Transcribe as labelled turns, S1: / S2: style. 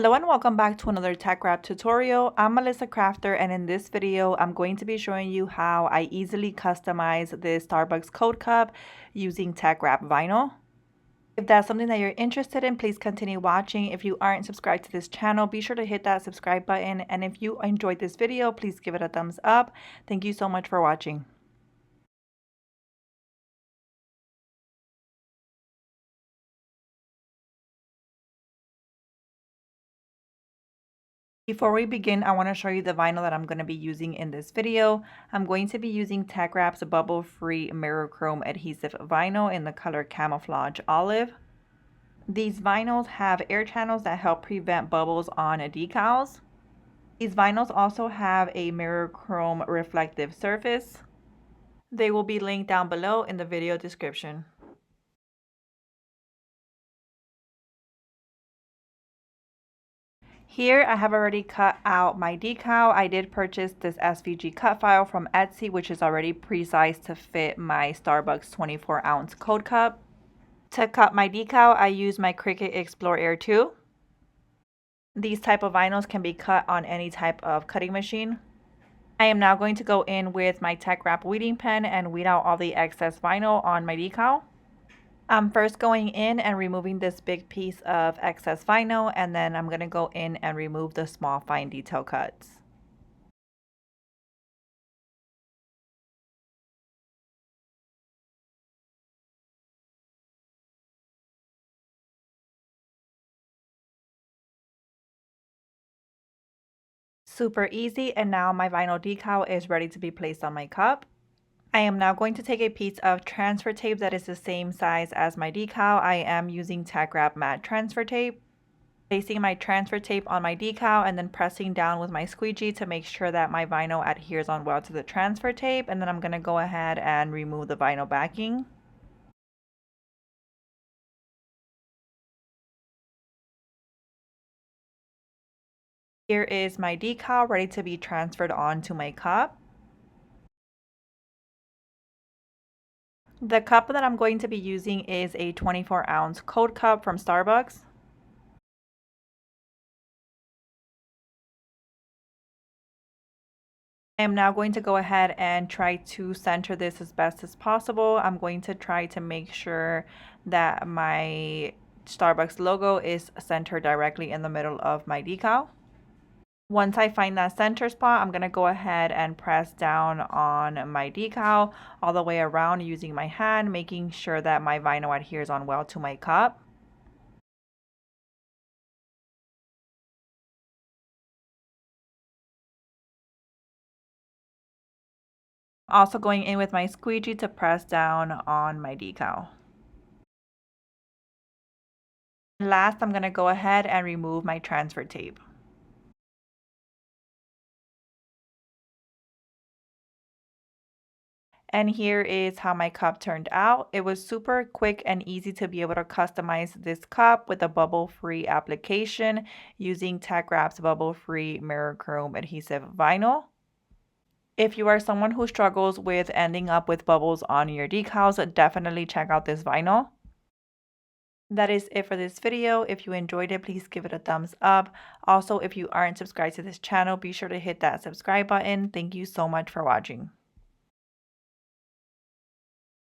S1: Hello and welcome back to another tech wrap tutorial. I'm Melissa Crafter, and in this video I'm going to be showing you how I easily customize this Starbucks code cup using tech wrap vinyl. If that's something that you're interested in, please continue watching. If you aren't subscribed to this channel, be sure to hit that subscribe button, and if you enjoyed this video, please give it a thumbs up. Thank you so much for watching. Before we begin, I want to show you the vinyl that I'm going to be using in this video. I'm going to be using Tech Wrap's bubble-free mirror chrome adhesive vinyl in the color Camouflage Olive. These vinyls have air channels that help prevent bubbles on decals. These vinyls also have a mirror chrome reflective surface. They will be linked down below in the video description. Here I have already cut out my decal. I did purchase this SVG cut file from Etsy, which is already pre-sized to fit my Starbucks 24-ounce code cup. To cut my decal, I use my Cricut Explore Air 2. These type of vinyls can be cut on any type of cutting machine. I am now going to go in with my Tech Wrap weeding pen and weed out all the excess vinyl on my decal. I'm first going in and removing this big piece of excess vinyl, and then I'm going to go in and remove the small fine detail cuts. Super easy, and now my vinyl decal is ready to be placed on my cup. I am now going to take a piece of transfer tape that is the same size as my decal. I am using Tech Wrap matte transfer tape. Placing my transfer tape on my decal and then pressing down with my squeegee to make sure that my vinyl adheres on well to the transfer tape, and then I'm going to go ahead and remove the vinyl backing. Here is my decal ready to be transferred onto my cup. The cup that I'm going to be using is a 24-ounce code cup from Starbucks. I am now going to go ahead and try to center this as best as possible. I'm going to try to make sure that my Starbucks logo is centered directly in the middle of my decal. Once I find that center spot, I'm going to go ahead and press down on my decal all the way around using my hand, making sure that my vinyl adheres on well to my cup. Also going in with my squeegee to press down on my decal. Last, I'm going to go ahead and remove my transfer tape. And here is how my cup turned out. It was super quick and easy to be able to customize this cup with a bubble-free application using Tech Wrap's bubble-free mirror chrome adhesive vinyl. If you are someone who struggles with ending up with bubbles on your decals, definitely check out this vinyl. That is it for this video. If you enjoyed it, please give it a thumbs up. Also, if you aren't subscribed to this channel, be sure to hit that subscribe button. Thank you so much for watching.